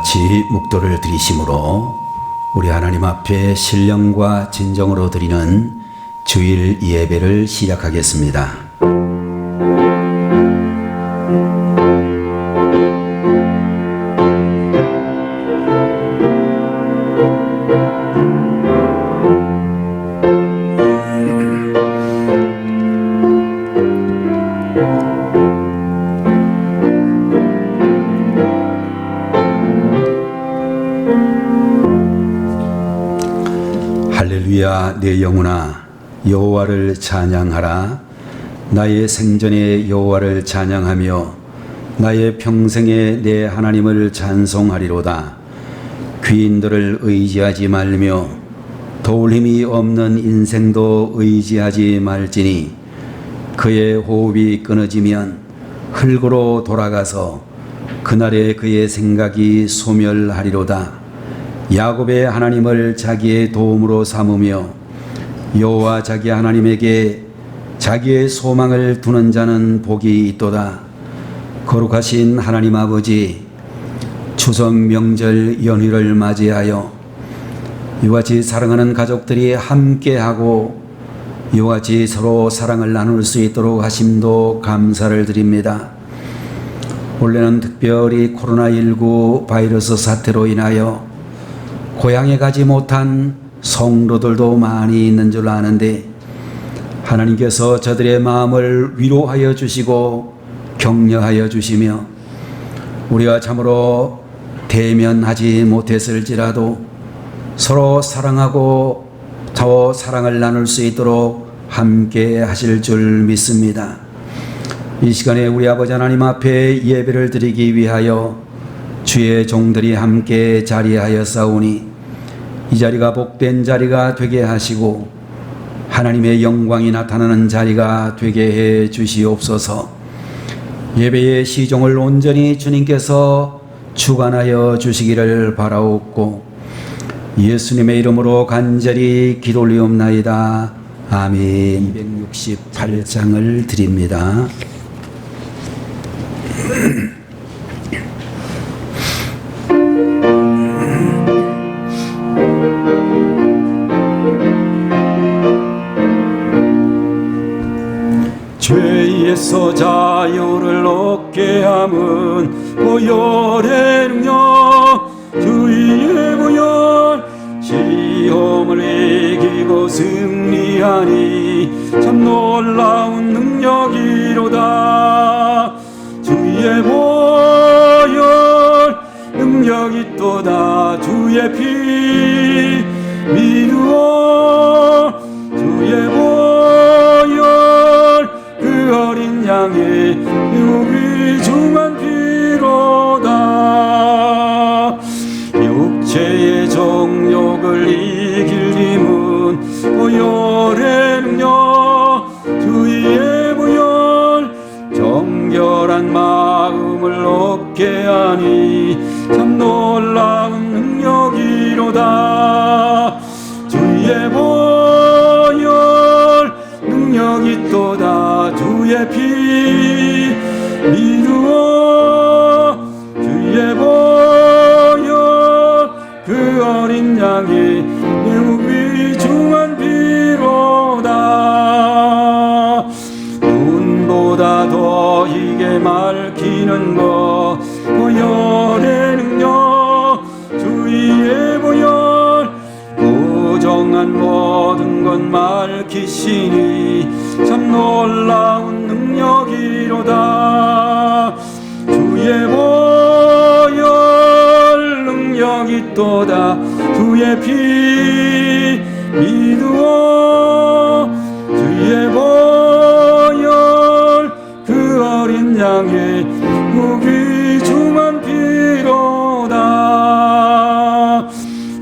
같이 묵도를 드리심으로 우리 하나님 앞에 신령과 진정으로 드리는 주일 예배를 시작하겠습니다. 할렐루야, 내 영혼아 여호와를 찬양하라. 나의 생전에 여호와를 찬양하며 나의 평생에 내 하나님을 찬송하리로다. 귀인들을 의지하지 말며 도울 힘이 없는 인생도 의지하지 말지니 그의 호흡이 끊어지면 흙으로 돌아가서 그날에 그의 생각이 소멸하리로다. 야곱의 하나님을 자기의 도움으로 삼으며 여호와 자기 하나님에게 자기의 소망을 두는 자는 복이 있도다. 거룩하신 하나님 아버지, 추석 명절 연휴를 맞이하여 이와 같이 사랑하는 가족들이 함께하고 이와 같이 서로 사랑을 나눌 수 있도록 하심도 감사를 드립니다. 올해는 특별히 코로나19 바이러스 사태로 인하여 고향에 가지 못한 성도들도 많이 있는 줄 아는데 하나님께서 저들의 마음을 위로하여 주시고 격려하여 주시며 우리가 참으로 대면하지 못했을지라도 서로 사랑하고 더 사랑을 나눌 수 있도록 함께 하실 줄 믿습니다. 이 시간에 우리 아버지 하나님 앞에 예배를 드리기 위하여 주의 종들이 함께 자리하였사오니 이 자리가 복된 자리가 되게 하시고 하나님의 영광이 나타나는 자리가 되게 해 주시옵소서. 예배의 시종을 온전히 주님께서 주관하여 주시기를 바라옵고 예수님의 이름으로 간절히 기도 올리옵나이다. 아멘. 268장을 드립니다. 죄에서 자유를 얻게 함은 보혈의 능력, 주의 보혈, 시험을 이기고 승리하니 참 놀라운 능력이로다. 주의 보혈 능력이 또다. 주의 피 믿으오. 주의 보혈 그 어린 양의 유비중한 피로다. 육체의 정욕을 이길 힘은 보혈의 능력, 주의 보혈, 정결한 마음을 얻게 하니 참 놀라운 능력이로다. 주의 보혈 능력이 또다. 주의 피 믿으오. 주의 보혈 그 어린 양의 매우 귀중한 피로다. 눈보다 더 희게 밝히는 것 보혈의 능력, 주의 보혈, 부정한 모든 것 밝히시니 참 놀라운 능력이로다. 주의 보혈 능력이 또다. 주의 피 믿으오. 주의 보혈 그 어린 양의 무귀중한 피로다.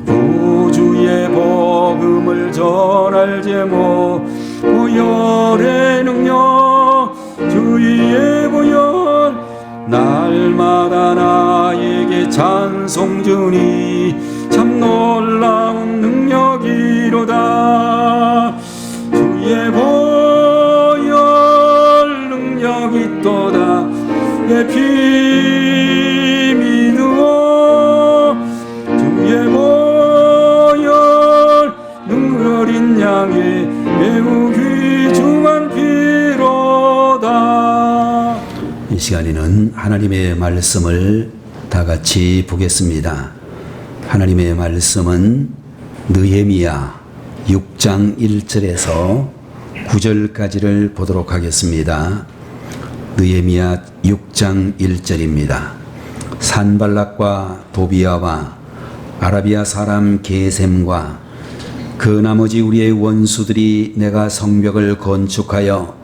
구주의 복음을 전할 제목 보혈의 능력, 주의 보혈, 날마다 나에게 찬송 주니 참 놀라운 능력이로다. 주의 보혈 능력이 또다. 내 피 믿으오. 하나님의 말씀을 다 같이 보겠습니다. 하나님의 말씀은 느헤미야 6장 1절에서 9절까지를 보도록 하겠습니다. 느헤미야 6장 1절입니다. 산발락과 도비아와 아라비아 사람 게셈과 그 나머지 우리의 원수들이 내가 성벽을 건축하여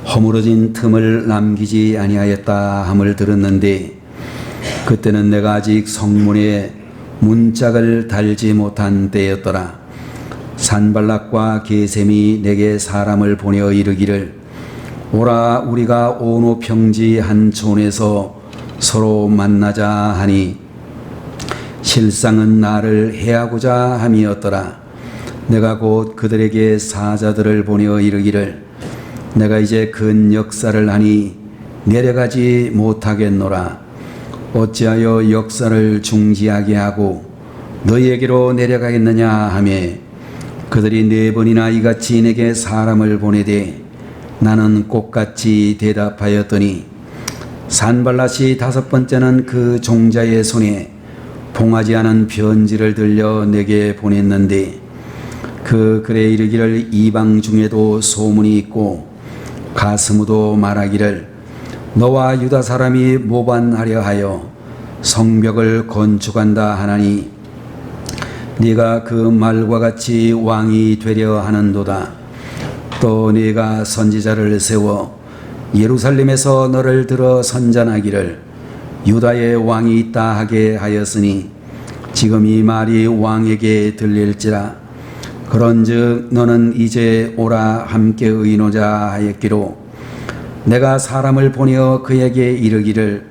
허물어진 틈을 남기지 아니하였다 함을 들었는데 그때는 내가 아직 성문에 문짝을 달지 못한 때였더라. 산발락과 게셈이 내게 사람을 보내어 이르기를 오라 우리가 온호 평지 한 촌에서 서로 만나자 하니 실상은 나를 해하고자 함이었더라. 내가 곧 그들에게 사자들을 보내어 이르기를 내가 이제 큰 역사를 하니 내려가지 못하겠노라. 어찌하여 역사를 중지하게 하고 너희에게로 내려가겠느냐 하며 그들이 4번이나 이같이 내게 사람을 보내되 나는 꽃같이 대답하였더니 산발랏이 5번째는 그 종자의 손에 봉하지 않은 편지를 들려 내게 보냈는데 그 글에 이르기를 이방 중에도 소문이 있고 가스무도 말하기를 너와 유다 사람이 모반하려 하여 성벽을 건축한다 하나니 네가 그 말과 같이 왕이 되려 하는도다. 또 네가 선지자를 세워 예루살렘에서 너를 들어 선전하기를 유다의 왕이 있다 하게 하였으니 지금 이 말이 왕에게 들릴지라. 그런즉 너는 이제 오라 함께 의노자 하였기로 내가 사람을 보내어 그에게 이르기를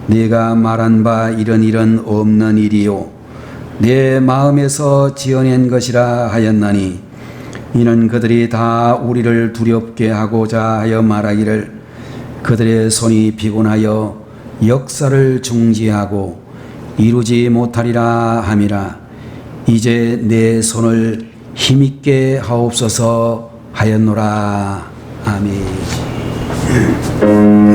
네가 말한 바 이런 일은 없는 일이요 내 마음에서 지어낸 것이라 하였나니 이는 그들이 다 우리를 두렵게 하고자 하여 말하기를 그들의 손이 피곤하여 역사를 중지하고 이루지 못하리라 함이라. 이제 내 손을 힘있게 하옵소서 하였노라. 아멘. Thank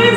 you.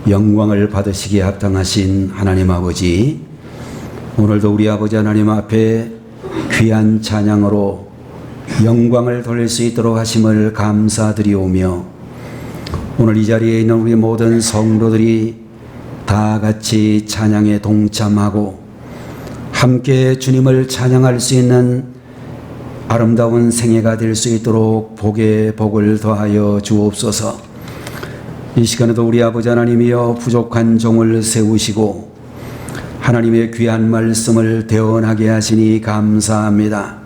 영광을 받으시기에 합당하신 하나님 아버지, 오늘도 우리 아버지 하나님 앞에 귀한 찬양으로 영광을 돌릴 수 있도록 하심을 감사드리오며, 오늘 이 자리에 있는 우리 모든 성도들이 다 같이 찬양에 동참하고 함께 주님을 찬양할 수 있는 아름다운 생애가 될 수 있도록 복에 복을 더하여 주옵소서. 이 시간에도 우리 아버지 하나님이여 부족한 종을 세우시고 하나님의 귀한 말씀을 대언하게 하시니 감사합니다.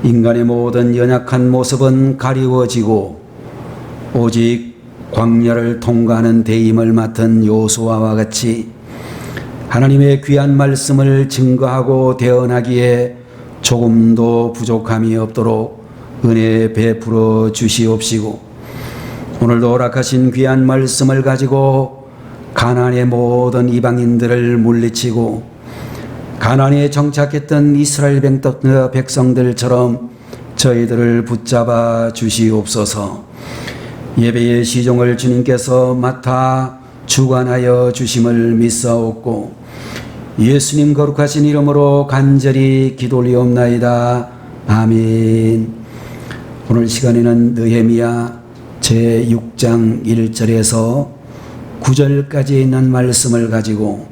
인간의 모든 연약한 모습은 가리워지고 오직 광야를 통과하는 대임을 맡은 요수아와 같이 하나님의 귀한 말씀을 증거하고 대언하기에 조금도 부족함이 없도록 은혜 베풀어 주시옵시고, 오늘도 허락하신 귀한 말씀을 가지고 가나안의 모든 이방인들을 물리치고 가나안에 정착했던 이스라엘 백성들처럼 저희들을 붙잡아 주시옵소서. 예배의 시종을 주님께서 맡아 주관하여 주심을 믿사옵고 예수님 거룩하신 이름으로 간절히 기도 올리옵나이다. 아멘. 오늘 시간에는 느헤미야 제6장 1절에서 9절까지 있는 말씀을 가지고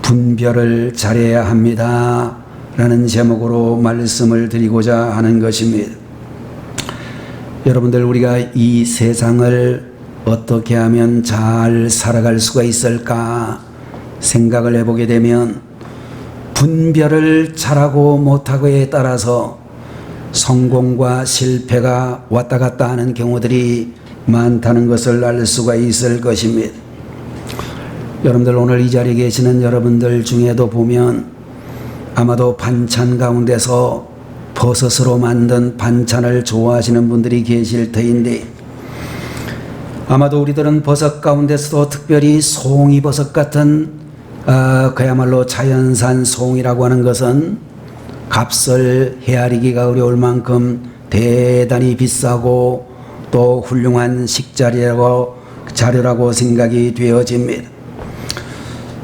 분별을 잘해야 합니다 라는 제목으로 말씀을 드리고자 하는 것입니다. 여러분들, 우리가 이 세상을 어떻게 하면 잘 살아갈 수가 있을까 생각을 해보게 되면 분별을 잘하고 못하고에 따라서 성공과 실패가 왔다 갔다 하는 경우들이 많다는 것을 알 수가 있을 것입니다. 여러분들, 오늘 이 자리에 계시는 여러분들 중에도 보면 아마도 반찬 가운데서 버섯으로 만든 반찬을 좋아하시는 분들이 계실 터인데, 아마도 우리들은 버섯 가운데서도 특별히 송이버섯 같은 그야말로 자연산 송이라고 하는 것은 값을 헤아리기가 어려울 만큼 대단히 비싸고 또 훌륭한 자료라고 생각이 되어집니다.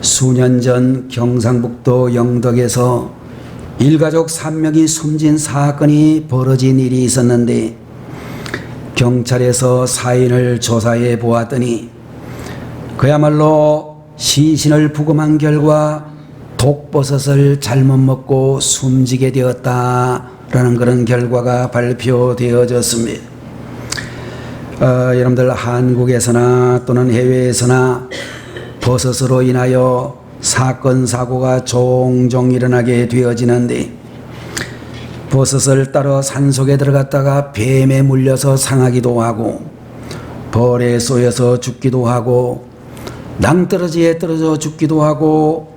수년 전 경상북도 영덕에서 일가족 3명이 숨진 사건이 벌어진 일이 있었는데, 경찰에서 사인을 조사해 보았더니 그야말로 시신을 부검한 결과 독버섯을 잘못 먹고 숨지게 되었다라는 그런 결과가 발표되어졌습니다. 여러분들, 한국에서나 또는 해외에서나 버섯으로 인하여 사건 사고가 종종 일어나게 되어지는데, 버섯을 따러 산속에 들어갔다가 뱀에 물려서 상하기도 하고 벌에 쏘여서 죽기도 하고 낭떠러지에 떨어져 죽기도 하고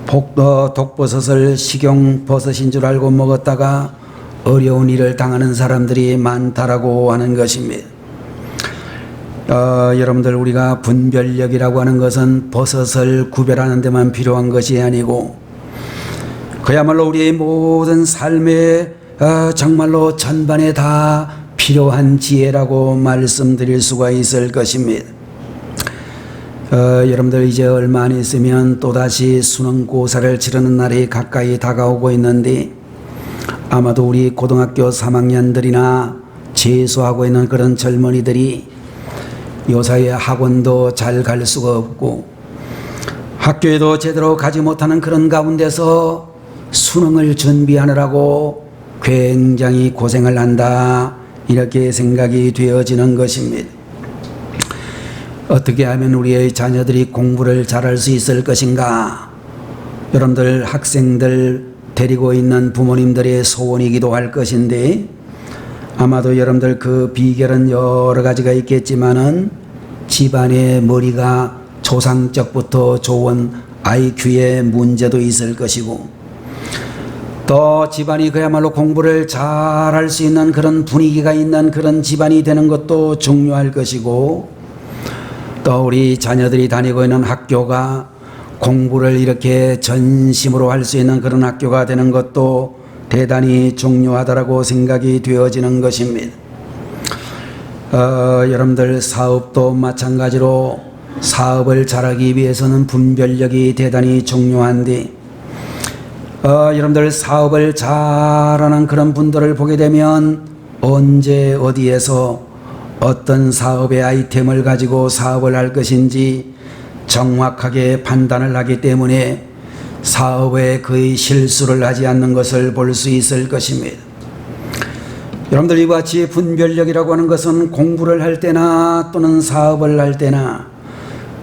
독버섯을 식용버섯인 줄 알고 먹었다가 어려운 일을 당하는 사람들이 많다라고 하는 것입니다. 여러분들, 우리가 분별력이라고 하는 것은 버섯을 구별하는 데만 필요한 것이 아니고 그야말로 우리의 모든 삶에 정말로 전반에 다 필요한 지혜라고 말씀드릴 수가 있을 것입니다. 여러분들, 이제 얼마 안 있으면 또다시 수능고사를 치르는 날이 가까이 다가오고 있는데, 아마도 우리 고등학교 3학년들이나 재수하고 있는 그런 젊은이들이 요사이에 학원도 잘 갈 수가 없고 학교에도 제대로 가지 못하는 그런 가운데서 수능을 준비하느라고 굉장히 고생을 한다, 이렇게 생각이 되어지는 것입니다. 어떻게 하면 우리의 자녀들이 공부를 잘할 수 있을 것인가? 여러분들, 학생들 데리고 있는 부모님들의 소원이기도 할 것인데, 아마도 여러분들 그 비결은 여러 가지가 있겠지만은 집안의 머리가 조상적부터 좋은 IQ의 문제도 있을 것이고, 또 집안이 그야말로 공부를 잘할 수 있는 그런 분위기가 있는 그런 집안이 되는 것도 중요할 것이고, 또 우리 자녀들이 다니고 있는 학교가 공부를 이렇게 전심으로 할 수 있는 그런 학교가 되는 것도 대단히 중요하다고 생각이 되어지는 것입니다. 여러분들, 사업도 마찬가지로 사업을 잘하기 위해서는 분별력이 대단히 중요한데 여러분들 사업을 잘하는 그런 분들을 보게 되면 언제 어디에서 어떤 사업의 아이템을 가지고 사업을 할 것인지 정확하게 판단을 하기 때문에 사업에 거의 실수를 하지 않는 것을 볼 수 있을 것입니다. 여러분들 이와 같이 분별력이라고 하는 것은 공부를 할 때나 또는 사업을 할 때나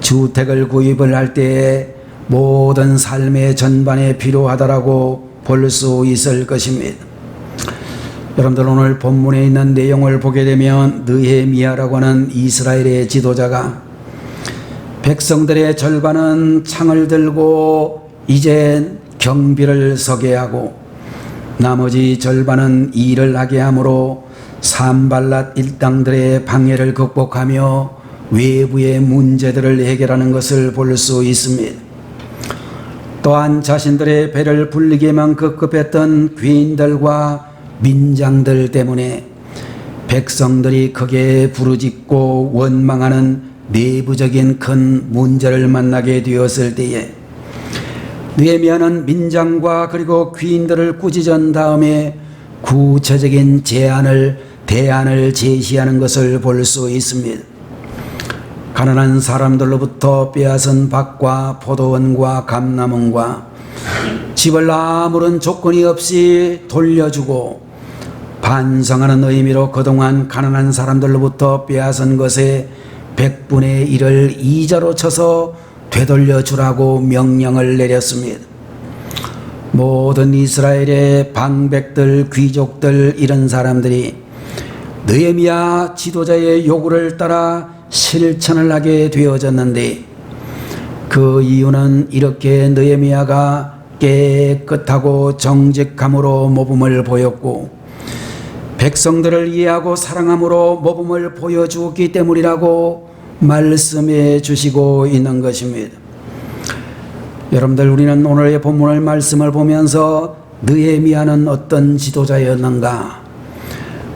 주택을 구입을 할 때 모든 삶의 전반에 필요하다라고 볼 수 있을 것입니다. 여러분들 오늘 본문에 있는 내용을 보게 되면 느헤미야라고 하는 이스라엘의 지도자가 백성들의 절반은 창을 들고 이제 경비를 서게 하고 나머지 절반은 일을 하게 하므로 산발랏 일당들의 방해를 극복하며 외부의 문제들을 해결하는 것을 볼 수 있습니다. 또한 자신들의 배를 불리게만 급급했던 귀인들과 민장들 때문에 백성들이 크게 부르짖고 원망하는 내부적인 큰 문제를 만나게 되었을 때에 느헤미야는 민장과 그리고 귀인들을 꾸짖은 다음에 구체적인 대안을 제시하는 것을 볼 수 있습니다. 가난한 사람들로부터 빼앗은 밭과 포도원과 감람원과 집을 아무런 조건이 없이 돌려주고 반성하는 의미로 그동안 가난한 사람들로부터 빼앗은 것에 100분의 1을 이자로 쳐서 되돌려 주라고 명령을 내렸습니다. 모든 이스라엘의 방백들, 귀족들 이런 사람들이 느헤미야 지도자의 요구를 따라 실천을 하게 되어졌는데 그 이유는 이렇게 느헤미야가 깨끗하고 정직함으로 모범을 보였고 백성들을 이해하고 사랑함으로 모범을 보여주었기 때문이라고 말씀해 주시고 있는 것입니다. 여러분들 우리는 오늘의 본문을 말씀을 보면서 느헤미야는 어떤 지도자였는가,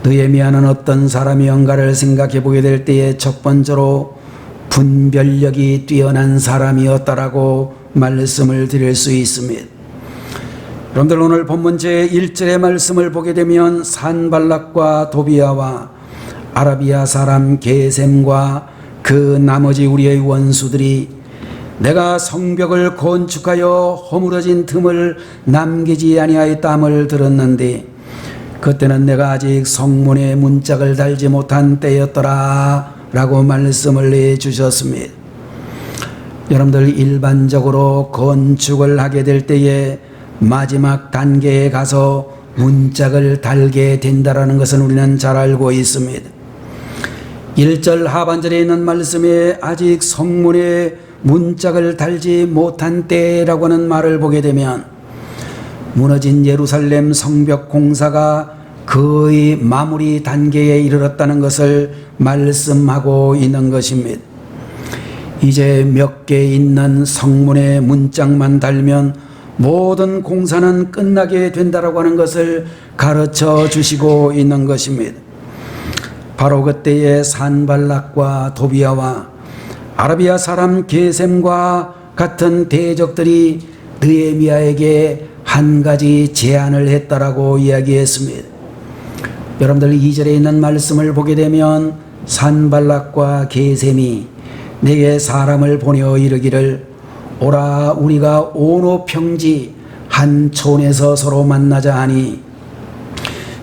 느헤미야는 어떤 사람이었는가를 생각해 보게 될 때에 첫 번째로 분별력이 뛰어난 사람이었다라고 말씀을 드릴 수 있습니다. 여러분들 오늘 본문 제1절의 말씀을 보게 되면 산발락과 도비야와 아라비아 사람 게셈과 그 나머지 우리의 원수들이 내가 성벽을 건축하여 허물어진 틈을 남기지 아니하였다함을 들었는데 그때는 내가 아직 성문에 문짝을 달지 못한 때였더라 라고 말씀을 해주셨습니다. 여러분들 일반적으로 건축을 하게 될 때에 마지막 단계에 가서 문짝을 달게 된다라는 것은 우리는 잘 알고 있습니다. 1절 하반절에 있는 말씀에 아직 성문에 문짝을 달지 못한 때라고 하는 말을 보게 되면 무너진 예루살렘 성벽 공사가 거의 마무리 단계에 이르렀다는 것을 말씀하고 있는 것입니다. 이제 몇 개 있는 성문에 문짝만 달면 모든 공사는 끝나게 된다라고 하는 것을 가르쳐 주시고 있는 것입니다. 바로 그때에 산발락과 도비야와 아라비아 사람 게셈과 같은 대적들이 느헤미야에게 한 가지 제안을 했다라고 이야기했습니다. 여러분들 2절에 있는 말씀을 보게 되면 산발락과 게셈이 내게 사람을 보내어 이르기를 오라 우리가 온호 평지 한 촌에서 서로 만나자 하니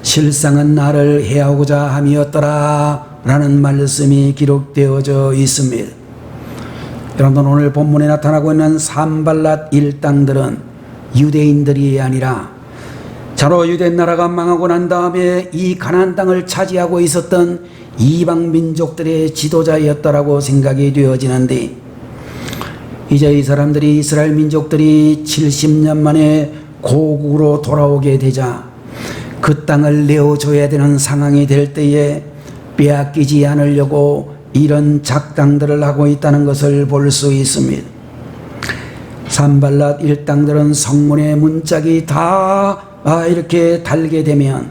실상은 나를 해하고자 함이었더라 라는 말씀이 기록되어져 있습니다. 여러분 오늘 본문에 나타나고 있는 산발랏 일당들은 유대인들이 아니라 자로 유대 나라가 망하고 난 다음에 이 가나안 땅을 차지하고 있었던 이방 민족들의 지도자였다라고 생각이 되어지는데 이제 이 사람들이 이스라엘 민족들이 70년 만에 고국으로 돌아오게 되자 그 땅을 내어줘야 되는 상황이 될 때에 빼앗기지 않으려고 이런 작당들을 하고 있다는 것을 볼 수 있습니다. 산발랏 일당들은 성문의 문짝이 다 이렇게 달게 되면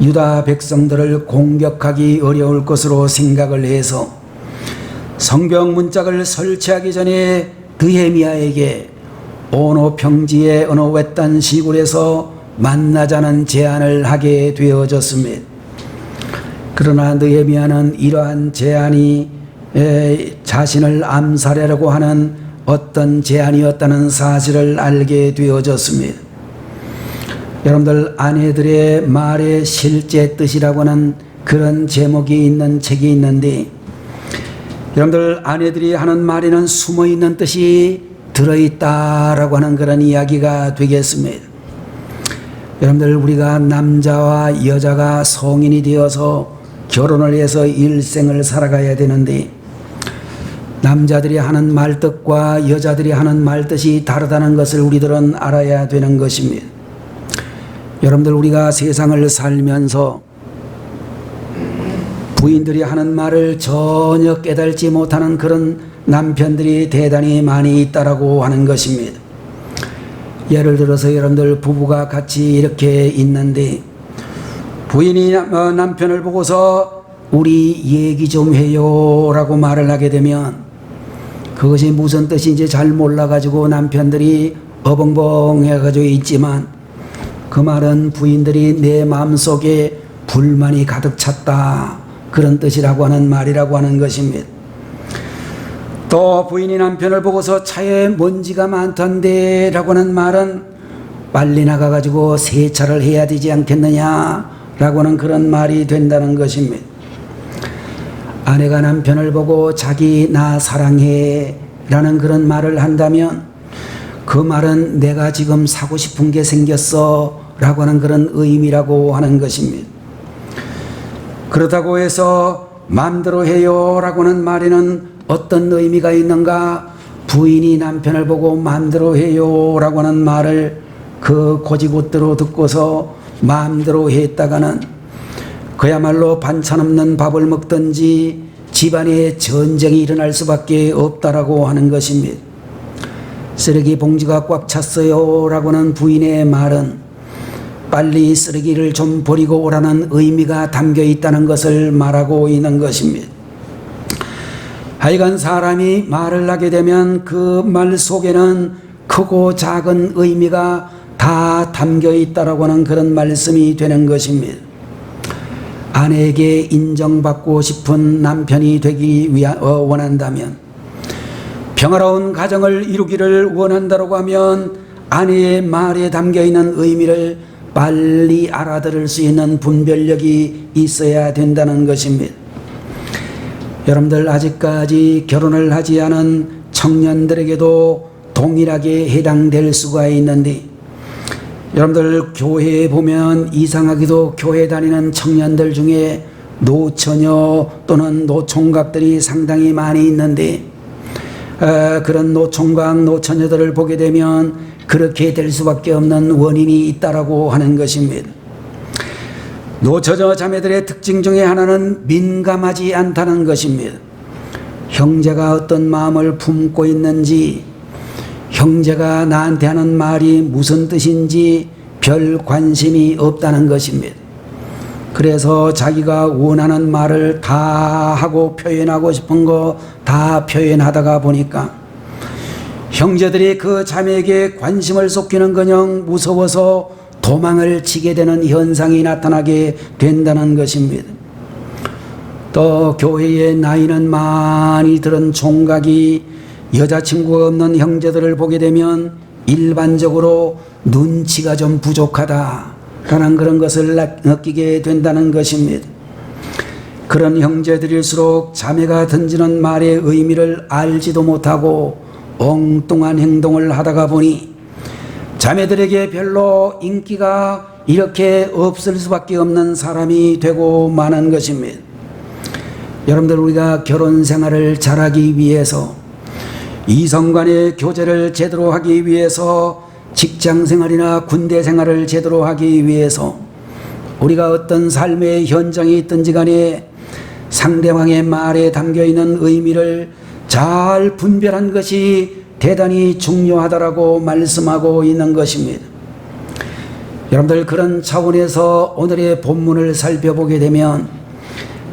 유다 백성들을 공격하기 어려울 것으로 생각을 해서 성벽 문짝을 설치하기 전에 느헤미야에게 오노 평지의 어느 외딴 시골에서 만나자는 제안을 하게 되어졌습니다. 그러나 느헤미야는 이러한 제안이 자신을 암살하려고 하는 어떤 제안이었다는 사실을 알게 되어졌습니다. 여러분들, 아내들의 말의 실제 뜻이라고 하는 그런 제목이 있는 책이 있는데, 여러분들, 아내들이 하는 말에는 숨어있는 뜻이 들어있다라고 하는 그런 이야기가 되겠습니다. 여러분들, 우리가 남자와 여자가 성인이 되어서 결혼을 해서 일생을 살아가야 되는데, 남자들이 하는 말뜻과 여자들이 하는 말뜻이 다르다는 것을 우리들은 알아야 되는 것입니다. 여러분들, 우리가 세상을 살면서 부인들이 하는 말을 전혀 깨달지 못하는 그런 남편들이 대단히 많이 있다라고 하는 것입니다. 예를 들어서 여러분들, 부부가 같이 이렇게 있는데 부인이 남편을 보고서 우리 얘기 좀 해요 라고 말을 하게 되면 그것이 무슨 뜻인지 잘 몰라가지고 남편들이 어벙벙 해가지고 있지만, 그 말은 부인들이 내 마음속에 불만이 가득 찼다, 그런 뜻이라고 하는 말이라고 하는 것입니다. 또 부인이 남편을 보고서 차에 먼지가 많던데 라고 하는 말은 빨리 나가가지고 세차를 해야 되지 않겠느냐 라고 하는 그런 말이 된다는 것입니다. 아내가 남편을 보고 자기 나 사랑해 라는 그런 말을 한다면 그 말은 내가 지금 사고 싶은 게 생겼어 라고 하는 그런 의미라고 하는 것입니다. 그렇다고 해서 마음대로 해요 라고 하는 말에는 어떤 의미가 있는가? 부인이 남편을 보고 마음대로 해요 라고 하는 말을 그 고지곳대로 듣고서 마음대로 했다가는 그야말로 반찬 없는 밥을 먹든지 집안에 전쟁이 일어날 수밖에 없다라고 하는 것입니다. 쓰레기 봉지가 꽉 찼어요 라고는 부인의 말은 빨리 쓰레기를 좀 버리고 오라는 의미가 담겨 있다는 것을 말하고 있는 것입니다. 하여간 사람이 말을 하게 되면 그 말 속에는 크고 작은 의미가 다 담겨 있다라고 하는 그런 말씀이 되는 것입니다. 아내에게 인정받고 싶은 남편이 되기 원한다면, 평화로운 가정을 이루기를 원한다고 하면 아내의 말에 담겨있는 의미를 빨리 알아들을 수 있는 분별력이 있어야 된다는 것입니다. 여러분들, 아직까지 결혼을 하지 않은 청년들에게도 동일하게 해당될 수가 있는데, 여러분들, 교회에 보면 이상하게도 교회 다니는 청년들 중에 노처녀 또는 노총각들이 상당히 많이 있는데, 그런 노총각, 노처녀들을 보게 되면 그렇게 될 수밖에 없는 원인이 있다라고 하는 것입니다. 노처녀 자매들의 특징 중에 하나는 민감하지 않다는 것입니다. 형제가 어떤 마음을 품고 있는지, 형제가 나한테 하는 말이 무슨 뜻인지 별 관심이 없다는 것입니다. 그래서 자기가 원하는 말을 다 하고 표현하고 싶은 거 다 표현하다가 보니까 형제들이 그 자매에게 관심을 쏟기는커녕 무서워서 도망을 치게 되는 현상이 나타나게 된다는 것입니다. 또 교회에 나이는 많이 들은 총각이 여자친구가 없는 형제들을 보게 되면 일반적으로 눈치가 좀 부족하다라는 그런 것을 느끼게 된다는 것입니다. 그런 형제들일수록 자매가 던지는 말의 의미를 알지도 못하고 엉뚱한 행동을 하다가 보니 자매들에게 별로 인기가 이렇게 없을 수밖에 없는 사람이 되고 마는 것입니다. 여러분들, 우리가 결혼 생활을 잘하기 위해서, 이성 간의 교제를 제대로 하기 위해서, 직장 생활이나 군대 생활을 제대로 하기 위해서, 우리가 어떤 삶의 현장에 있든지 간에 상대방의 말에 담겨있는 의미를 잘 분별한 것이 대단히 중요하다라고 말씀하고 있는 것입니다. 여러분들, 그런 차원에서 오늘의 본문을 살펴보게 되면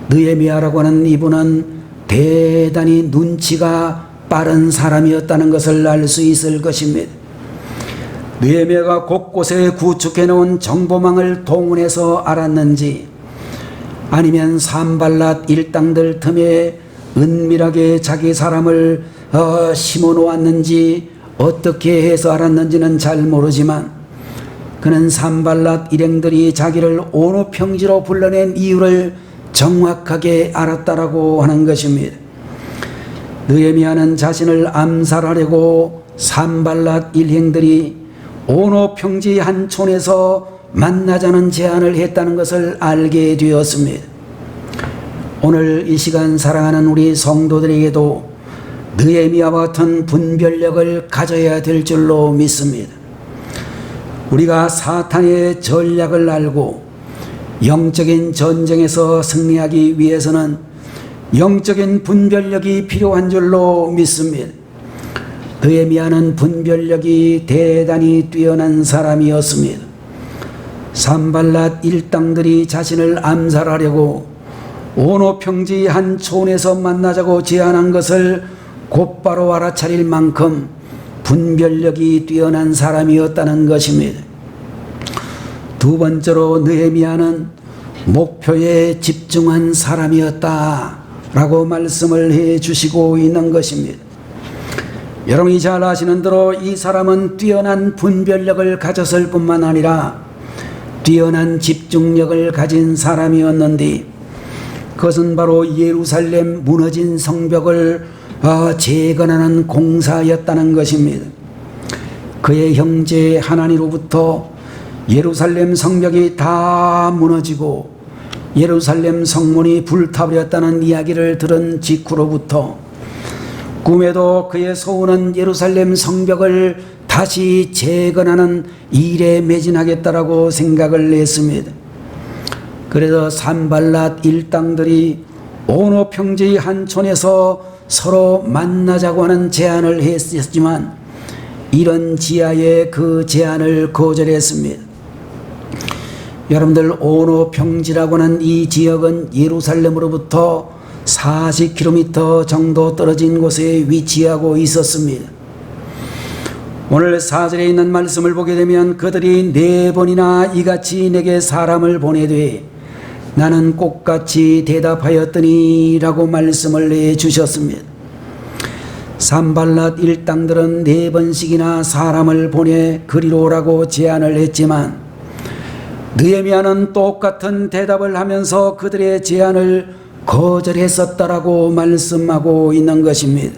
느헤미야라고 하는 이분은 대단히 눈치가 빠른 사람이었다는 것을 알 수 있을 것입니다. 느헤미야가 곳곳에 구축해 놓은 정보망을 동원해서 알았는지, 아니면 산발랏 일당들 틈에 은밀하게 자기 사람을 심어 놓았는지 어떻게 해서 알았는지는 잘 모르지만, 그는 산발랏 일행들이 자기를 온후 평지로 불러낸 이유를 정확하게 알았다라고 하는 것입니다. 느헤미야는 자신을 암살하려고 산발랏 일행들이 온후 평지 한 촌에서 만나자는 제안을 했다는 것을 알게 되었습니다. 오늘 이 시간 사랑하는 우리 성도들에게도 느헤미야와 같은 분별력을 가져야 될 줄로 믿습니다. 우리가 사탄의 전략을 알고 영적인 전쟁에서 승리하기 위해서는 영적인 분별력이 필요한 줄로 믿습니다. 느헤미야는 분별력이 대단히 뛰어난 사람이었습니다. 산발랏 일당들이 자신을 암살하려고 온후 평지 한 촌에서 만나자고 제안한 것을 곧바로 알아차릴 만큼 분별력이 뛰어난 사람이었다는 것입니다. 두 번째로 느헤미야는 목표에 집중한 사람이었다라고 말씀을 해 주시고 있는 것입니다. 여러분이 잘 아시는 대로 이 사람은 뛰어난 분별력을 가졌을 뿐만 아니라 뛰어난 집중력을 가진 사람이었는데, 그것은 바로 예루살렘 무너진 성벽을 재건하는 공사였다는 것입니다. 그의 형제 하나니로부터 예루살렘 성벽이 다 무너지고 예루살렘 성문이 불타버렸다는 이야기를 들은 직후로부터 꿈에도 그의 소원은 예루살렘 성벽을 다시 재건하는 일에 매진하겠다라고 생각을 했습니다. 그래서 산발랏 일당들이 온후 평지 한 촌에서 서로 만나자고 하는 제안을 했었지만, 이런 지하에 그 제안을 거절했습니다. 여러분들, 온후 평지라고 하는 이 지역은 예루살렘으로부터 40km 정도 떨어진 곳에 위치하고 있었습니다. 오늘 4절에 있는 말씀을 보게 되면, 그들이 4번이나 이같이 내게 사람을 보내되 나는 꽃같이 대답하였더니 라고 말씀을 해주셨습니다. 산발랏 일당들은 4번씩이나 사람을 보내 그리로 오라고 제안을 했지만, 느헤미야는 똑같은 대답을 하면서 그들의 제안을 거절했었다라고 말씀하고 있는 것입니다.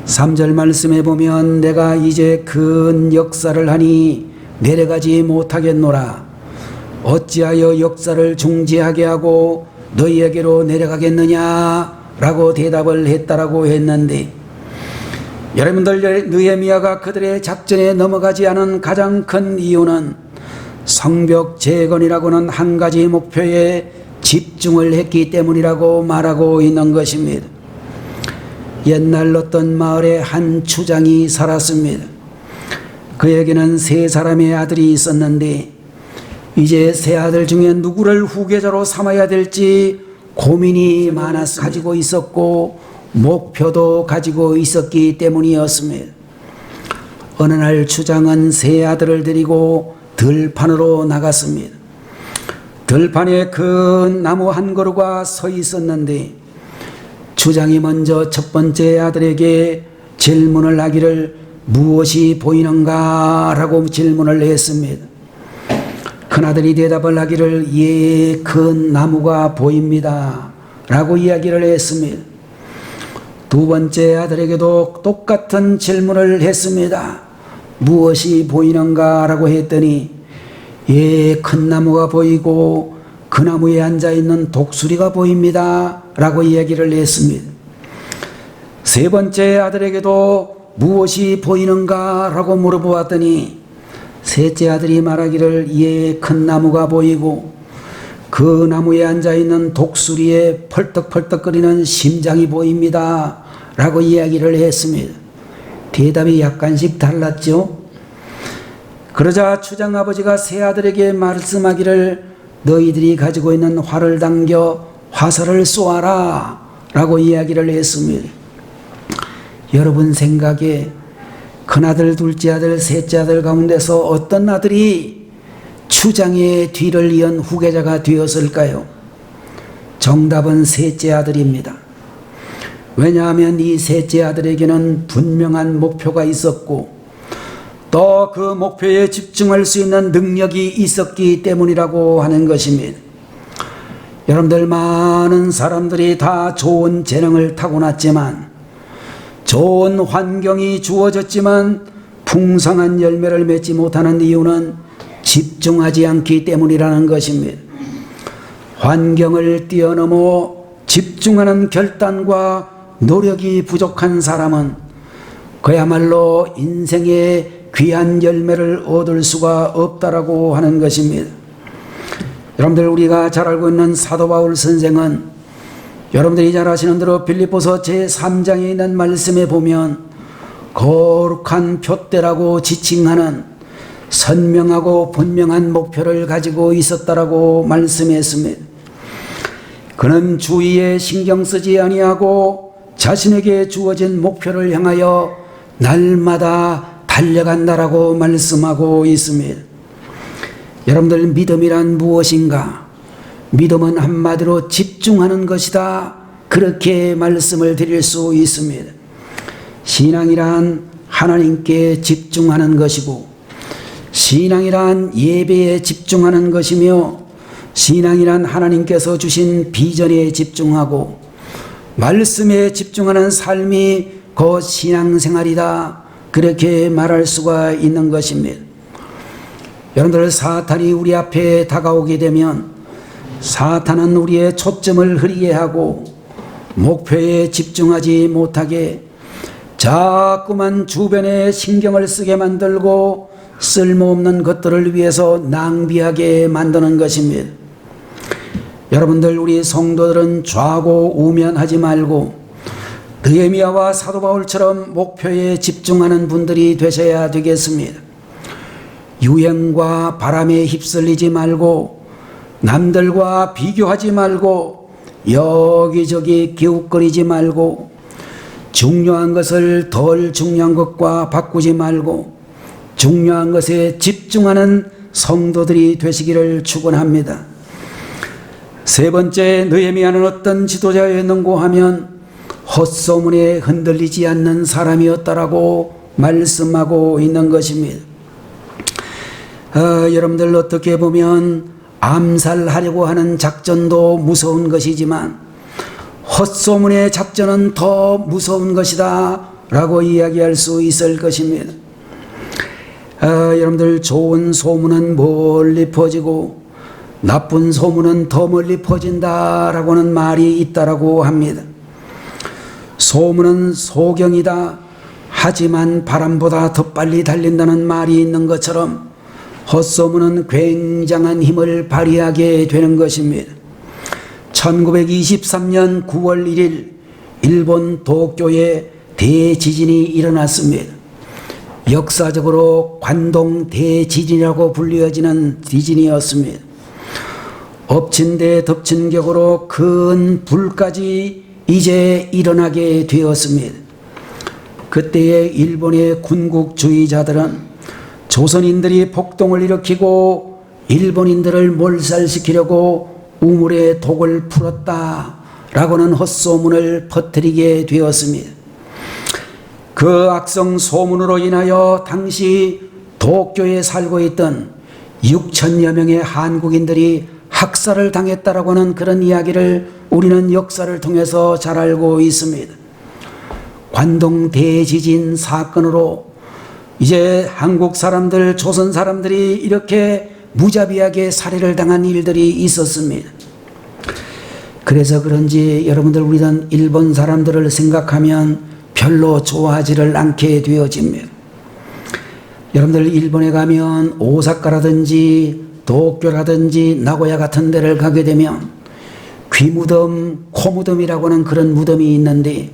3절 말씀에 보면, 내가 이제 큰 역사를 하니 내려가지 못하겠노라. 어찌하여 역사를 중지하게 하고 너희에게로 내려가겠느냐 라고 대답을 했다라고 했는데, 여러분들, 느헤미야가 그들의 작전에 넘어가지 않은 가장 큰 이유는 성벽 재건이라고는 한 가지 목표에 집중을 했기 때문이라고 말하고 있는 것입니다. 옛날 어떤 마을에 한 추장이 살았습니다. 그에게는 3사람의 아들이 있었는데, 이제 3아들 중에 누구를 후계자로 삼아야 될지 고민이 많아서 가지고 있었고 목표도 가지고 있었기 때문이었습니다. 어느 날 추장은 3아들을 데리고 들판으로 나갔습니다. 들판에 큰 나무 한 그루가 서 있었는데, 추장이 먼저 첫 번째 아들에게 질문을 하기를 무엇이 보이는가 라고 질문을 했습니다. 큰아들이 대답을 하기를 예, 큰 나무가 보입니다 라고 이야기를 했습니다. 두 번째 아들에게도 똑같은 질문을 했습니다. 무엇이 보이는가 라고 했더니 예, 큰 나무가 보이고 그 나무에 앉아있는 독수리가 보입니다 라고 이야기를 했습니다. 세 번째 아들에게도 무엇이 보이는가 라고 물어보았더니 셋째 아들이 말하기를 예, 큰 나무가 보이고 그 나무에 앉아있는 독수리의 펄떡펄떡거리는 심장이 보입니다 라고 이야기를 했습니다. 대답이 약간씩 달랐죠. 그러자 추장 아버지가 세 아들에게 말씀하기를 너희들이 가지고 있는 활을 당겨 화살을 쏘아라 라고 이야기를 했습니다. 여러분 생각에 큰아들, 둘째 아들, 셋째 아들 가운데서 어떤 아들이 추장의 뒤를 이은 후계자가 되었을까요? 정답은 셋째 아들입니다. 왜냐하면 이 셋째 아들에게는 분명한 목표가 있었고 또 그 목표에 집중할 수 있는 능력이 있었기 때문이라고 하는 것입니다. 여러분들, 많은 사람들이 다 좋은 재능을 타고났지만, 좋은 환경이 주어졌지만 풍성한 열매를 맺지 못하는 이유는 집중하지 않기 때문이라는 것입니다. 환경을 뛰어넘어 집중하는 결단과 노력이 부족한 사람은 그야말로 인생의 귀한 열매를 얻을 수가 없다라고 하는 것입니다. 여러분들, 우리가 잘 알고 있는 사도 바울 선생은 여러분들이 잘 아시는 대로 빌립보서 제3장에 있는 말씀에 보면 거룩한 표대라고 지칭하는 선명하고 분명한 목표를 가지고 있었다라고 말씀했습니다. 그는 주위에 신경 쓰지 아니하고 자신에게 주어진 목표를 향하여 날마다 달려간다라고 말씀하고 있습니다. 여러분들, 믿음이란 무엇인가? 믿음은 한마디로 집중하는 것이다, 그렇게 말씀을 드릴 수 있습니다. 신앙이란 하나님께 집중하는 것이고, 신앙이란 예배에 집중하는 것이며, 신앙이란 하나님께서 주신 비전에 집중하고 말씀에 집중하는 삶이 그 신앙생활이다, 그렇게 말할 수가 있는 것입니다. 여러분들, 사탄이 우리 앞에 다가오게 되면 사탄은 우리의 초점을 흐리게 하고 목표에 집중하지 못하게 자꾸만 주변에 신경을 쓰게 만들고 쓸모없는 것들을 위해서 낭비하게 만드는 것입니다. 여러분들, 우리 성도들은 좌고우면하지 말고 느헤미야와 사도 바울처럼 목표에 집중하는 분들이 되셔야 되겠습니다. 유행과 바람에 휩쓸리지 말고 남들과 비교하지 말고 여기저기 기웃거리지 말고 중요한 것을 덜 중요한 것과 바꾸지 말고 중요한 것에 집중하는 성도들이 되시기를 축원합니다. 세 번째, 느헤미야는 어떤 지도자였는고 하면 헛소문에 흔들리지 않는 사람이었다라고 말씀하고 있는 것입니다. 여러분들, 어떻게 보면 암살하려고 하는 작전도 무서운 것이지만 헛소문의 작전은 더 무서운 것이다 라고 이야기할 수 있을 것입니다. 여러분들, 좋은 소문은 멀리 퍼지고 나쁜 소문은 더 멀리 퍼진다라고는 말이 있다라고 합니다. 소문은 소경이다, 하지만 바람보다 더 빨리 달린다는 말이 있는 것처럼 헛소문은 굉장한 힘을 발휘하게 되는 것입니다. 1923년 9월 1일 일본 도쿄에 대지진이 일어났습니다. 역사적으로 관동 대지진이라고 불려지는 지진이었습니다. 엎친 데 덮친 격으로 큰 불까지 이제 일어나게 되었습니다. 그때의 일본의 군국주의자들은 조선인들이 폭동을 일으키고 일본인들을 몰살시키려고 우물에 독을 풀었다라고는 헛소문을 퍼뜨리게 되었습니다. 그 악성 소문으로 인하여 당시 도쿄에 살고 있던 6천여 명의 한국인들이 학살을 당했다라고 하는 그런 이야기를 우리는 역사를 통해서 잘 알고 있습니다. 관동 대지진 사건으로 이제 한국 사람들, 조선 사람들이 이렇게 무자비하게 살해를 당한 일들이 있었습니다. 그래서 그런지 여러분들, 우리는 일본 사람들을 생각하면 별로 좋아하지를 않게 되어집니다. 여러분들, 일본에 가면 오사카라든지 도쿄라든지 나고야 같은 데를 가게 되면 귀무덤, 코무덤이라고 하는 그런 무덤이 있는데,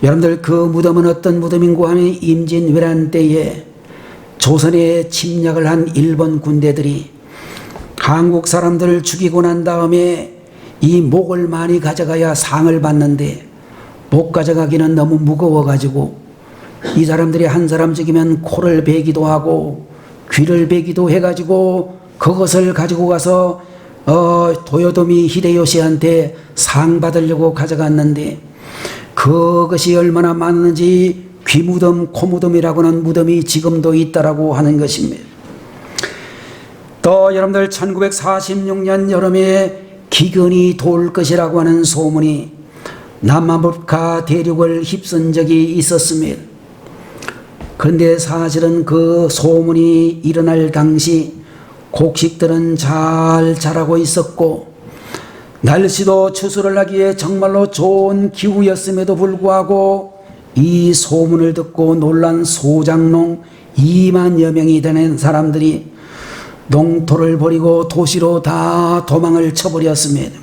여러분들, 그 무덤은 어떤 무덤인고 하면 임진왜란 때에 조선에 침략을 한 일본 군대들이 한국 사람들을 죽이고 난 다음에 이 목을 많이 가져가야 상을 받는데 목 가져가기는 너무 무거워가지고 이 사람들이 한 사람 죽이면 코를 베기도 하고 귀를 베기도 해가지고 그것을 가지고 가서 도요토미 히데요시한테 상 받으려고 가져갔는데 그것이 얼마나 많은지 귀무덤, 코무덤이라고 하는 무덤이 지금도 있다라고 하는 것입니다. 또 여러분들 1946년 여름에 기근이 돌 것이라고 하는 소문이 남아프리카 대륙을 휩쓴 적이 있었습니다. 그런데 사실은 그 소문이 일어날 당시 곡식들은 잘 자라고 있었고 날씨도 추수를 하기에 정말로 좋은 기후였음에도 불구하고 이 소문을 듣고 놀란 소장농 2만여 명이 되는 사람들이 농토를 버리고 도시로 다 도망을 쳐버렸습니다.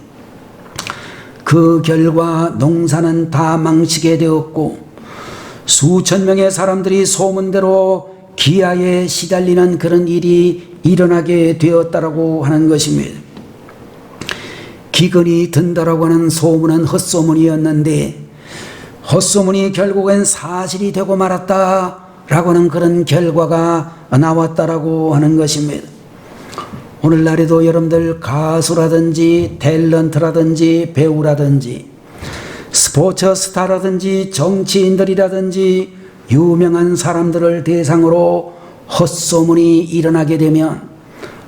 그 결과 농사는 다 망치게 되었고 수천 명의 사람들이 소문대로 기아에 시달리는 그런 일이 일어나게 되었다라고 하는 것입니다. 기근이 든다라고 하는 소문은 헛소문이었는데 헛소문이 결국엔 사실이 되고 말았다라고 하는 그런 결과가 나왔다라고 하는 것입니다. 오늘날에도 여러분들 가수라든지 탤런트라든지 배우라든지 스포츠 스타라든지 정치인들이라든지 유명한 사람들을 대상으로 헛소문이 일어나게 되면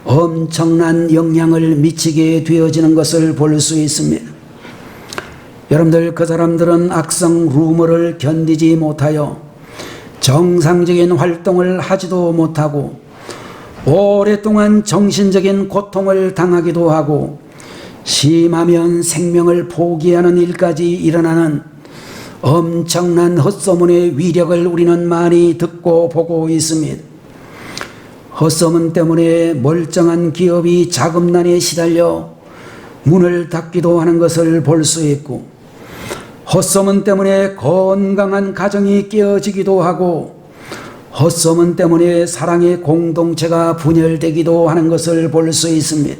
엄청난 영향을 미치게 되어지는 것을 볼 수 있습니다. 여러분들 그 사람들은 악성 루머를 견디지 못하여 정상적인 활동을 하지도 못하고 오랫동안 정신적인 고통을 당하기도 하고 심하면 생명을 포기하는 일까지 일어나는 엄청난 헛소문의 위력을 우리는 많이 듣고 보고 있습니다. 헛소문 때문에 멀쩡한 기업이 자금난에 시달려 문을 닫기도 하는 것을 볼 수 있고 헛소문 때문에 건강한 가정이 깨어지기도 하고 헛소문 때문에 사랑의 공동체가 분열되기도 하는 것을 볼 수 있습니다.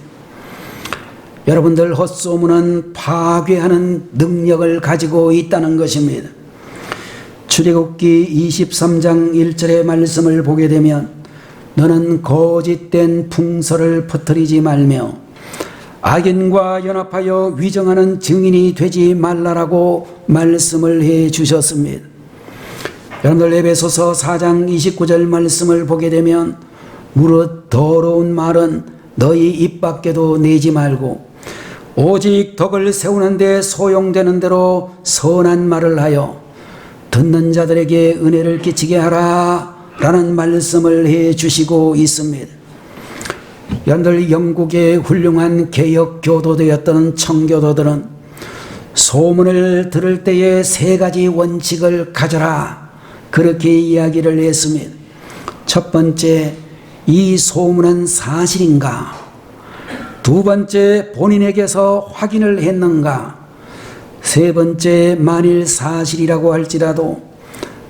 여러분들 헛소문은 파괴하는 능력을 가지고 있다는 것입니다. 출애굽기 23장 1절의 말씀을 보게 되면 너는 거짓된 풍설을 퍼뜨리지 말며 악인과 연합하여 위정하는 증인이 되지 말라라고 말씀을 해 주셨습니다. 여러분들 에베소서 4장 29절 말씀을 보게 되면 무릇 더러운 말은 너희 입 밖에도 내지 말고 오직 덕을 세우는 데 소용되는 대로 선한 말을 하여 듣는 자들에게 은혜를 끼치게 하라 라는 말씀을 해 주시고 있습니다. 여러분들 영국의 훌륭한 개혁 교도되었던 청교도들은 소문을 들을 때에 세 가지 원칙을 가져라 그렇게 이야기를 했습니다. 첫 번째, 이 소문은 사실인가? 두 번째, 본인에게서 확인을 했는가? 세 번째, 만일 사실이라고 할지라도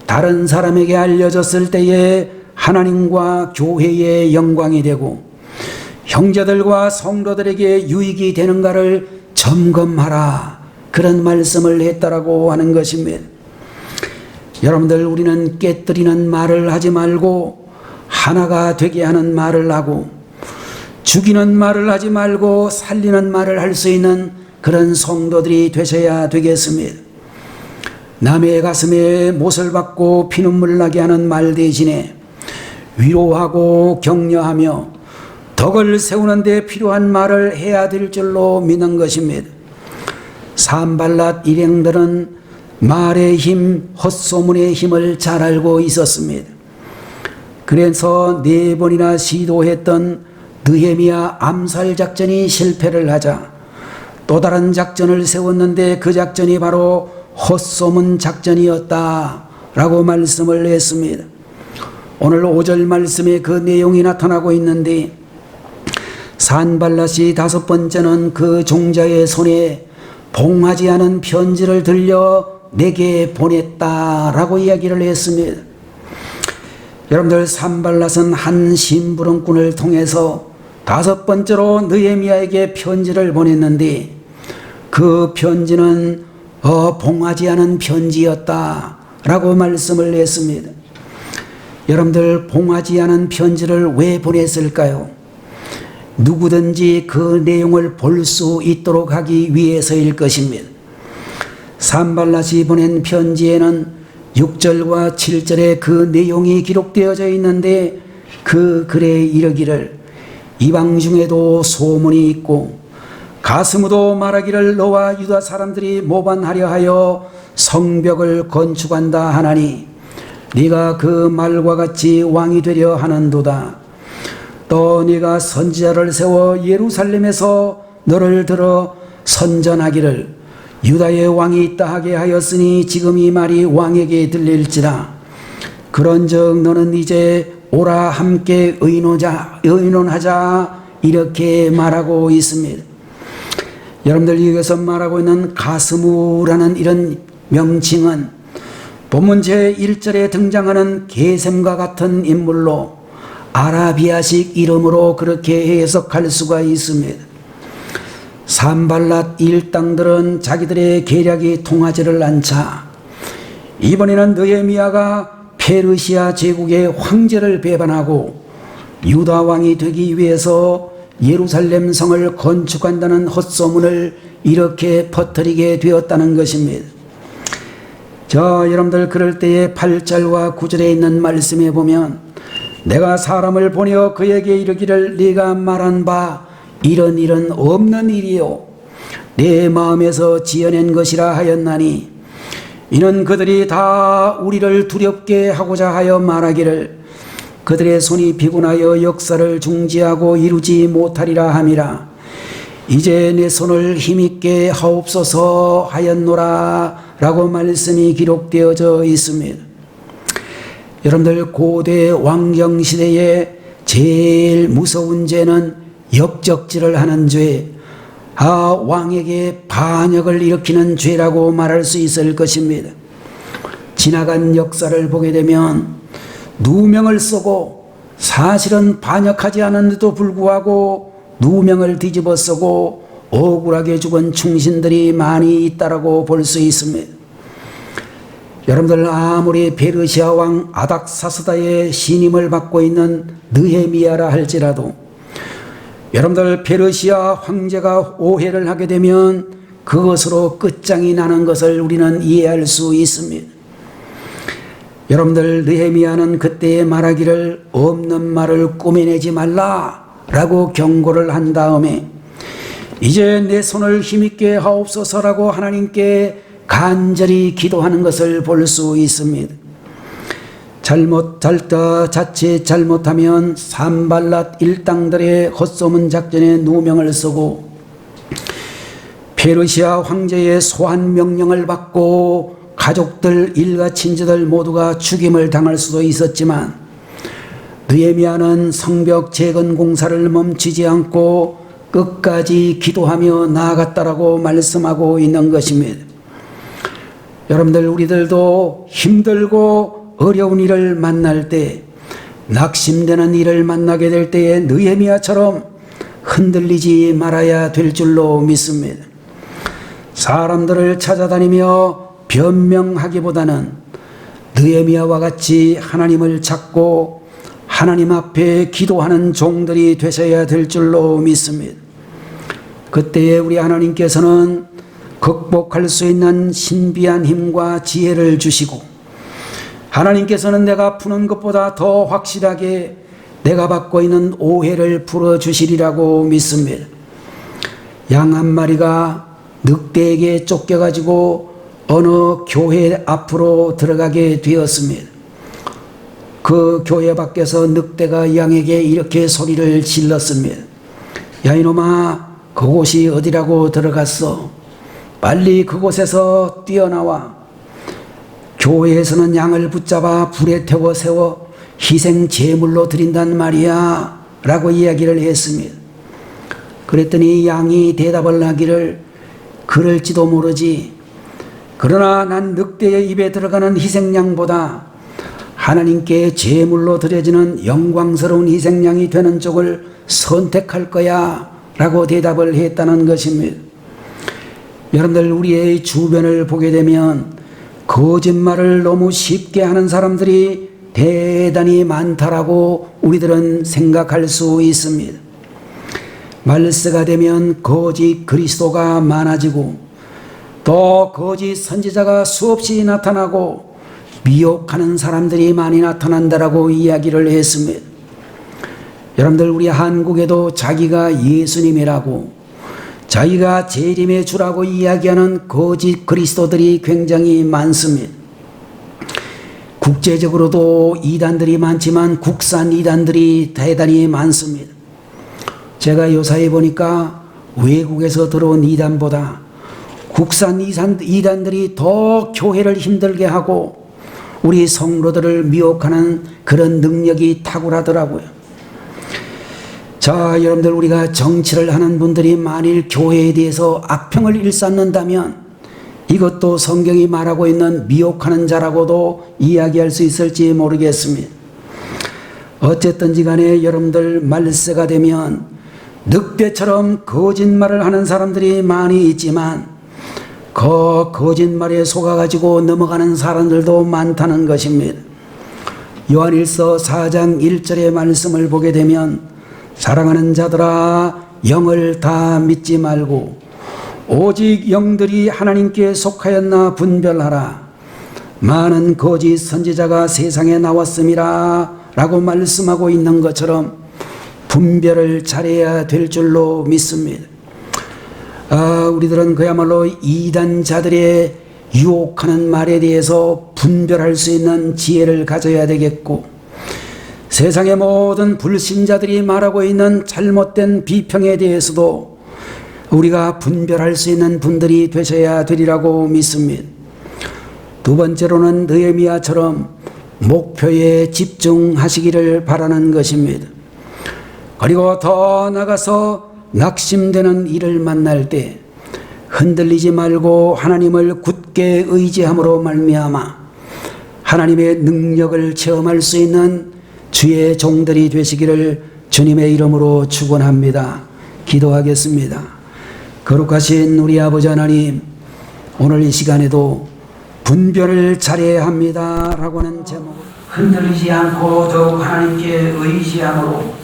다른 사람에게 알려졌을 때에 하나님과 교회의 영광이 되고 형제들과 성도들에게 유익이 되는가를 점검하라 그런 말씀을 했다라고 하는 것입니다. 여러분들 우리는 깨뜨리는 말을 하지 말고 하나가 되게 하는 말을 하고 죽이는 말을 하지 말고 살리는 말을 할 수 있는 그런 성도들이 되셔야 되겠습니다. 남의 가슴에 못을 박고 피눈물 나게 하는 말 대신에 위로하고 격려하며 덕을 세우는 데 필요한 말을 해야 될 줄로 믿는 것입니다. 산발랏 일행들은 말의 힘, 헛소문의 힘을 잘 알고 있었습니다. 그래서 4번이나 시도했던 느헤미야 암살 작전이 실패를 하자 또 다른 작전을 세웠는데 그 작전이 바로 헛소문 작전이었다라고 말씀을 했습니다. 오늘 5절 말씀에 그 내용이 나타나고 있는데 산발랏이 5번째는 그 종자의 손에 봉하지 않은 편지를 들려 내게 보냈다라고 이야기를 했습니다. 여러분들 산발랏은 한 심부름꾼을 통해서 5번째로 느헤미야에게 편지를 보냈는데 그 편지는 봉하지 않은 편지였다 라고 말씀을 했습니다. 여러분들, 봉하지 않은 편지를 왜 보냈을까요? 누구든지 그 내용을 볼 수 있도록 하기 위해서일 것입니다. 산발랏이 보낸 편지에는 6절과 7절에 그 내용이 기록되어져 있는데, 그 글에 이르기를 이방 중에도 소문이 있고 가스무도 말하기를 너와 유다 사람들이 모반하려 하여 성벽을 건축한다 하나니 네가 그 말과 같이 왕이 되려 하는도다. 또 네가 선지자를 세워 예루살렘에서 너를 들어 선전하기를 유다의 왕이 있다 하게 하였으니 지금 이 말이 왕에게 들릴지라. 그런즉 너는 이제 오라 함께 의논하자 이렇게 말하고 있습니다. 여러분들, 여기서 말하고 있는 가스무라는 이런 명칭은 본문 제1절에 등장하는 게셈과 같은 인물로 아라비아식 이름으로 그렇게 해석할 수가 있습니다. 산발랏 일당들은 자기들의 계략이 통하지를 않자 이번에는 느헤미야가 페르시아 제국의 황제를 배반하고 유다 왕이 되기 위해서 예루살렘 성을 건축한다는 헛소문을 이렇게 퍼뜨리게 되었다는 것입니다. 여러분들, 그럴 때에 8절과 9절에 있는 말씀에 보면 내가 사람을 보내어 그에게 이르기를 네가 말한 바 이런 일은 없는 일이요 내 마음에서 지어낸 것이라 하였나니 이는 그들이 다 우리를 두렵게 하고자 하여 말하기를 그들의 손이 피곤하여 역사를 중지하고 이루지 못하리라 함이라. 이제 내 손을 힘있게 하옵소서 하였노라 라고 말씀이 기록되어져 있습니다. 여러분들, 고대 왕정시대에 제일 무서운 죄는 역적질을 하는 죄, 왕에게 반역을 일으키는 죄라고 말할 수 있을 것입니다. 지나간 역사를 보게 되면 누명을 쓰고 사실은 반역하지 않았는데도 불구하고 누명을 뒤집어 쓰고 억울하게 죽은 충신들이 많이 있다라고 볼 수 있습니다. 여러분들, 아무리 페르시아 왕 아닥사스다의 신임을 받고 있는 느헤미야라 할지라도 여러분들, 페르시아 황제가 오해를 하게 되면 그것으로 끝장이 나는 것을 우리는 이해할 수 있습니다. 여러분들, 느헤미야는 그때에 말하기를 없는 말을 꾸며내지 말라라고 경고를 한 다음에 이제 내 손을 힘있게 하옵소서라고 하나님께 간절히 기도하는 것을 볼 수 있습니다. 자칫 잘못하면 산발랏 일당들의 헛소문 작전에 누명을 쓰고 페르시아 황제의 소환 명령을 받고 가족들, 일가 친지들 모두가 죽임을 당할 수도 있었지만 느헤미야는 성벽 재건 공사를 멈추지 않고 끝까지 기도하며 나아갔다라고 말씀하고 있는 것입니다. 여러분들, 우리들도 힘들고 어려운 일을 만날 때, 낙심되는 일을 만나게 될 때에 느헤미야처럼 흔들리지 말아야 될 줄로 믿습니다. 사람들을 찾아다니며 변명하기보다는 느헤미야와 같이 하나님을 찾고 하나님 앞에 기도하는 종들이 되셔야 될 줄로 믿습니다. 그때에 우리 하나님께서는 극복할 수 있는 신비한 힘과 지혜를 주시고 하나님께서는 내가 푸는 것보다 더 확실하게 내가 받고 있는 오해를 풀어주시리라고 믿습니다. 양 한 마리가 늑대에게 쫓겨가지고 어느 교회 앞으로 들어가게 되었습니다. 그 교회 밖에서 늑대가 양에게 이렇게 소리를 질렀습니다. 야, 이놈아, 그곳이 어디라고 들어갔어? 빨리 그곳에서 뛰어나와. 교회에서는 양을 붙잡아 불에 태워 세워 희생 제물로 드린단 말이야 라고 이야기를 했습니다. 그랬더니 양이 대답을 하기를 그럴지도 모르지. 그러나 난 늑대의 입에 들어가는 희생양보다 하나님께 제물로 드려지는 영광스러운 희생양이 되는 쪽을 선택할 거야 라고 대답을 했다는 것입니다. 여러분들 우리의 주변을 보게 되면 거짓말을 너무 쉽게 하는 사람들이 대단히 많다라고 우리들은 생각할 수 있습니다. 말세가 되면 거짓 그리스도가 많아지고 또 거짓 선지자가 수없이 나타나고 미혹하는 사람들이 많이 나타난다라고 이야기를 했습니다. 여러분들 우리 한국에도 자기가 예수님이라고 자기가 재림의 주라고 이야기하는 거짓 그리스도들이 굉장히 많습니다. 국제적으로도 이단들이 많지만 국산 이단들이 대단히 많습니다. 제가 요사이 보니까 외국에서 들어온 이단보다 국산 이단들이 더 교회를 힘들게 하고 우리 성도들을 미혹하는 그런 능력이 탁월하더라고요. 자, 여러분들 우리가 정치를 하는 분들이 만일 교회에 대해서 악평을 일삼는다면 이것도 성경이 말하고 있는 미혹하는 자라고도 이야기할 수 있을지 모르겠습니다. 어쨌든지 간에 여러분들 말세가 되면 늑대처럼 거짓말을 하는 사람들이 많이 있지만 그 거짓말에 속아가지고 넘어가는 사람들도 많다는 것입니다. 요한일서 4장 1절의 말씀을 보게 되면 사랑하는 자들아 영을 다 믿지 말고 오직 영들이 하나님께 속하였나 분별하라. 많은 거짓 선지자가 세상에 나왔음이라 라고 말씀하고 있는 것처럼 분별을 잘해야 될 줄로 믿습니다. 우리들은 그야말로 이단자들의 유혹하는 말에 대해서 분별할 수 있는 지혜를 가져야 되겠고 세상의 모든 불신자들이 말하고 있는 잘못된 비평에 대해서도 우리가 분별할 수 있는 분들이 되셔야 되리라고 믿습니다. 두 번째로는 느헤미야처럼 목표에 집중하시기를 바라는 것입니다. 그리고 더 나가서 낙심되는 일을 만날 때 흔들리지 말고 하나님을 굳게 의지함으로 말미암아 하나님의 능력을 체험할 수 있는 주의 종들이 되시기를 주님의 이름으로 축원합니다. 기도하겠습니다. 거룩하신 우리 아버지 하나님, 오늘 이 시간에도 분별을 잘해야 합니다 라고 하는 제목을 흔들리지 않고 더욱 하나님께 의지함으로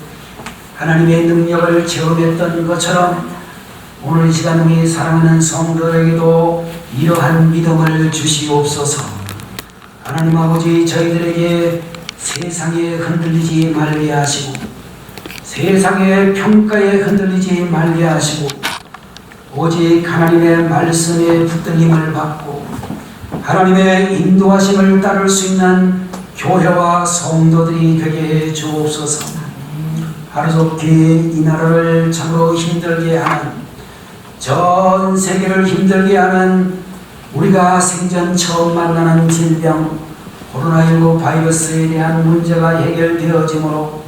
하나님의 능력을 체험했던 것처럼 오늘 이 시간 우리 사랑하는 성도에게도 이러한 믿음을 주시옵소서. 하나님 아버지, 저희들에게 세상에 흔들리지 말게 하시고 세상의 평가에 흔들리지 말게 하시고 오직 하나님의 말씀에 붙들림을 받고 하나님의 인도하심을 따를 수 있는 교회와 성도들이 되게 해 주옵소서. 하루속히 이 나라를 참으로 힘들게 하는, 전 세계를 힘들게 하는 우리가 생전 처음 만나는 질병 코로나19 바이러스에 대한 문제가 해결되어지므로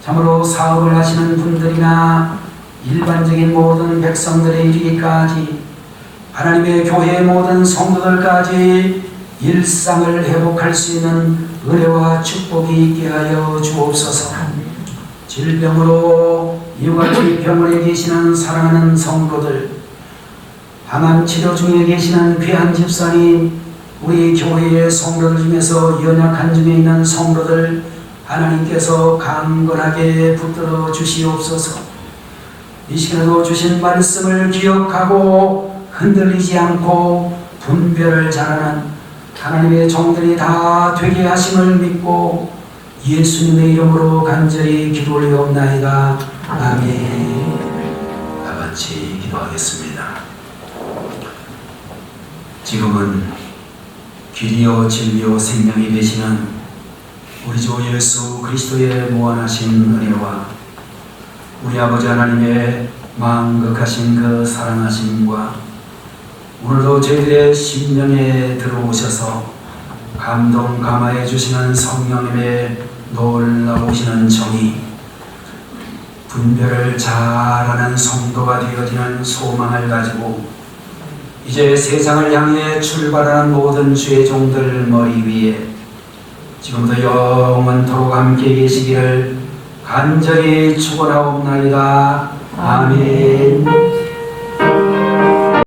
참으로 사업을 하시는 분들이나 일반적인 모든 백성들에 이르기까지 하나님의 교회의 모든 성도들까지 일상을 회복할 수 있는 은혜와 축복이 있게 하여 주옵소서. 질병으로 이와 같이 병원에 계시는 사랑하는 성도들, 항암 치료 중에 계시는 귀한 집사님, 우리 교회의 성도들 중에서 연약한 중에 있는 성도들 하나님께서 강건하게 붙들어 주시옵소서. 이 시간에도 주신 말씀을 기억하고 흔들리지 않고 분별을 잘하는 하나님의 종들이 다 되게 하심을 믿고 예수님의 이름으로 간절히 기도 올리옵나이다. 아멘. 다 같이 기도하겠습니다. 지금은 길이요 진리요 생명이 되시는 우리 주 예수 그리스도의 무한하신 은혜와 우리 아버지 하나님의 망극하신 그 사랑하심과 오늘도 저희들의 심령에 들어오셔서 감동 감화해 주시는 성령님의 놀라우시는 정의, 분별을 잘하는 성도가 되어지는 소망을 가지고 이제 세상을 향해 출발하는 모든 주의 종들 머리 위에 지금도 영원토록 함께 계시기를 간절히 축원하옵나이다. 아멘.